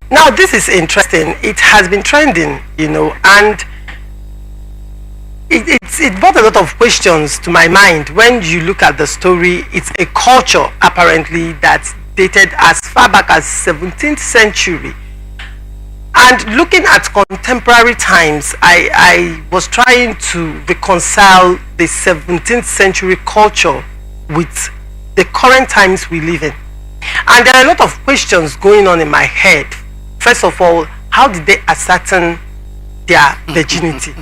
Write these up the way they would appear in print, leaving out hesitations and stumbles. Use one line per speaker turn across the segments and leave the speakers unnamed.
Now, this is interesting. It has been trending, and it brought a lot of questions to my mind. When you look at the story, it's a culture apparently that's dated as far back as 17th century. And looking at contemporary times, I was trying to reconcile the 17th century culture with the current times we live in. And there are a lot of questions going on in my head. First of all, how did they ascertain their virginity?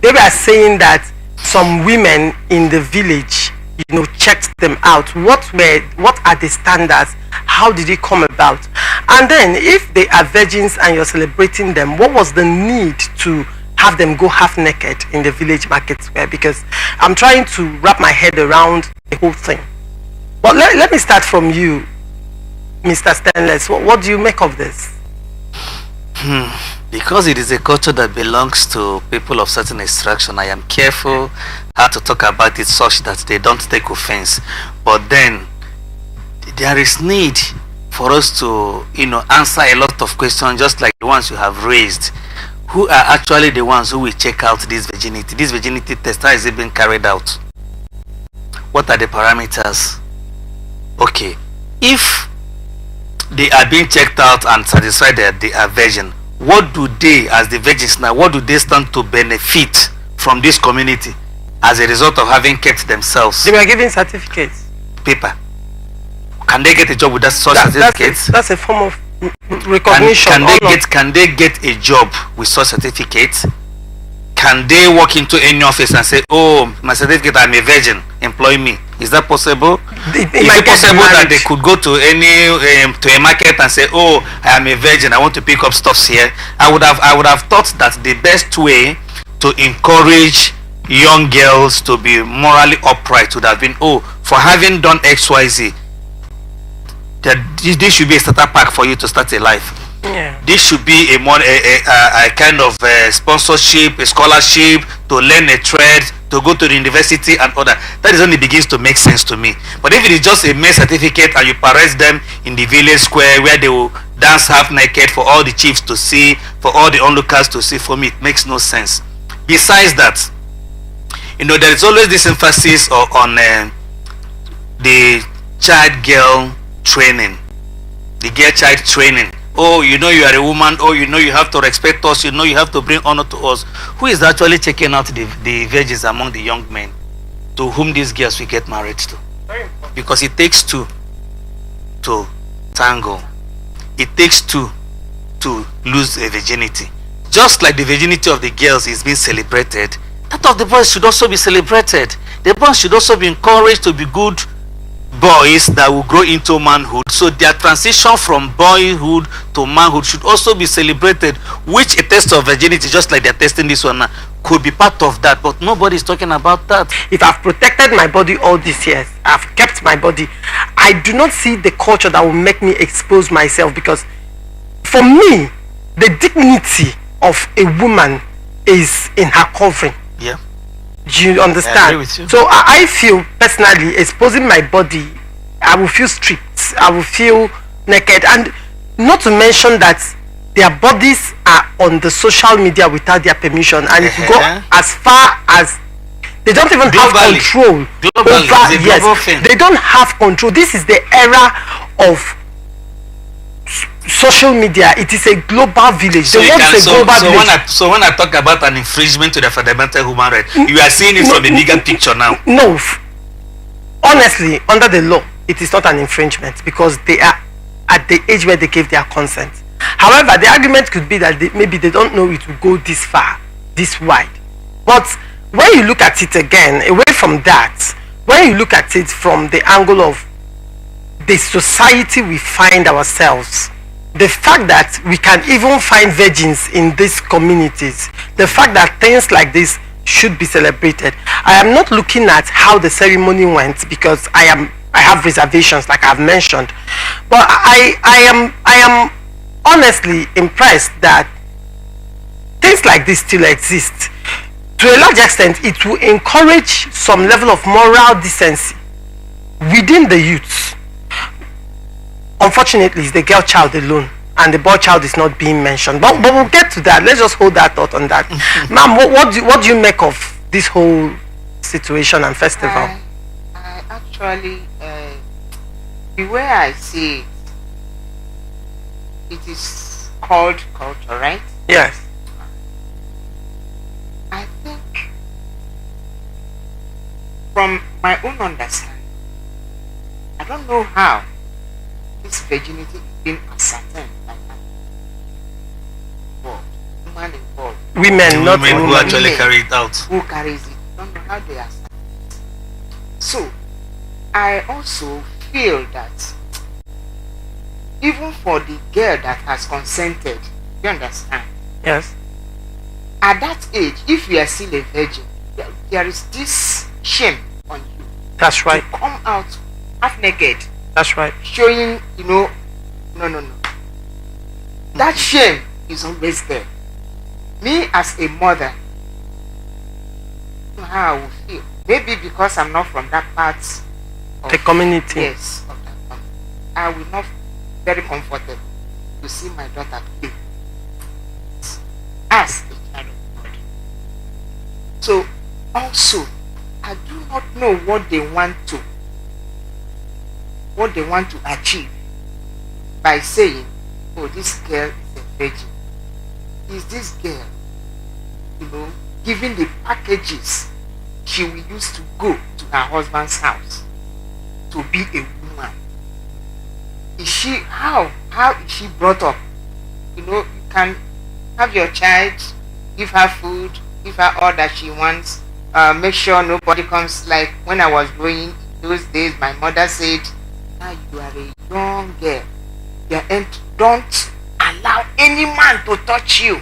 They were saying that some women in the village, checked them out. What are the standards? How did it come about? And then, if they are virgins and you're celebrating them, what was the need to have them go half naked in the village market square? Because I'm trying to wrap my head around the whole thing. But let me start from you, Mr. Stainless. What do you make of this?
Because it is a culture that belongs to people of certain extraction, I am careful how to talk about it such that they don't take offense. But then there is need for us to answer a lot of questions, just like the ones you have raised. Who are actually the ones who will check out this virginity test? How is it being carried out? What are the parameters? Okay, if they are being checked out and satisfied that they are virgin, what do they, as the virgins now, what do they stand to benefit from this community as a result of having kept themselves?
They were given certificates.
Paper. Can they get a job with that such certificates?
That's a form of recognition.
Can they get a job with such certificates? Can they walk into any office and say, "Oh, my certificate, I'm a virgin, employ me"? Is that possible? Is it possible that they could go to to a market and say, "Oh, I am a virgin, I want to pick up stuffs here"? I would have thought that the best way to encourage young girls to be morally upright would have been, "Oh, for having done XYZ, that this should be a starter pack for you to start a life."
Yeah.
This should be a kind of sponsorship, a scholarship to learn a trade, to go to the university and other. That is only begins to make sense to me. But if it is just a mere certificate and you parade them in the village square where they will dance half naked for all the chiefs to see, for all the onlookers to see, for me it makes no sense. Besides that, there is always this emphasis on the child-girl training, the girl-child training. Oh, you are a woman. Oh, you have to respect us. You have to bring honor to us. Who is actually checking out the virgins among the young men to whom these girls will get married to? Because it takes two to tango. It takes two to lose a virginity. Just like the virginity of the girls is being celebrated, that of the boys should also be celebrated. The boys should also be encouraged to be good boys that will grow into manhood. So their transition from boyhood to manhood should also be celebrated, which a test of virginity, just like they're testing this one now, could be part of that. But nobody is talking about that.
If I've protected my body all these years, I've kept my body, I do not see the culture that will make me expose myself, because for me, the dignity of a woman is in her covering.
Yeah.
Do you understand?
I agree with you.
So I feel personally exposing my body, I will feel stripped, I will feel naked, and not to mention that their bodies are on the social media without their permission, and if you go as far as they don't even have control over, yes, they don't have control. This is the era of social media. It is a global village. So
when I talk about an infringement to the fundamental human right, you are seeing it from a bigger picture now.
No, honestly, under the law, it is not an infringement, because they are at the age where they gave their consent. However, the argument could be that maybe they don't know it will go this far, this wide. But when you look at it again, away from that, when you look at it from the angle of the society we find ourselves, the fact that we can even find virgins in these communities, the fact that things like this should be celebrated. I am not looking at how the ceremony went, because I have reservations, like I've mentioned, but I am honestly impressed that things like this still exist. To a large extent, it will encourage some level of moral decency within the youths. Unfortunately, it's the girl child alone and the boy child is not being mentioned. But we'll get to that. Let's just hold that thought on that. Ma'am, what do you make of this whole situation and festival?
I actually, the way I see it, it is called culture, right?
Yes.
I think, from my own understanding, I don't know how this virginity is being ascertained like that. Woman involved.
Women, not
women who
women.
actually carry it out.
Who carries it? I don't know how they are. So, I also feel that even for the girl that has consented, you understand?
Yes.
At that age, if you are still a virgin, there is this shame on you.
That's right.
To come out half naked,
That's right.
showing, no. That shame is always there. Me as a mother, I don't know how I will feel. Maybe because I'm not from that part of
The community.
Yes, of that family. I will not feel very comfortable to see my daughter play as a child of God. So also, I do not know what they want to achieve by saying, oh, this girl is a virgin. Is this girl, giving the packages she will use to go to her husband's house to be a woman? Is she, how is she brought up? You can have your child, give her food, give her all that she wants, make sure nobody comes. Like when I was growing those days, my mother said, now you are a young girl, and don't allow any man to touch you.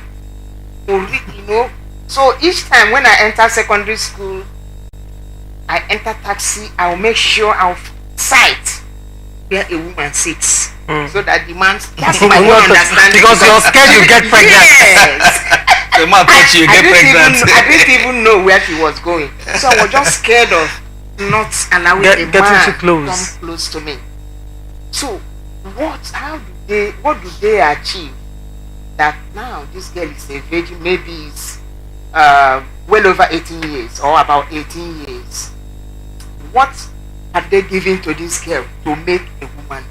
So each time when I enter secondary school, I enter taxi, I'll make sure I'll sight where a woman sits, so that the man, that's my own understanding.
Because you're scared you get pregnant.
Yes.
The man touch you, get pregnant.
I didn't even know where she was going, so I was just scared of not allowing a man
too close.
come close to me. So what do they achieve that now this girl is a virgin? Maybe it's well over 18 years or about 18 years. What are they giving to this girl to make a woman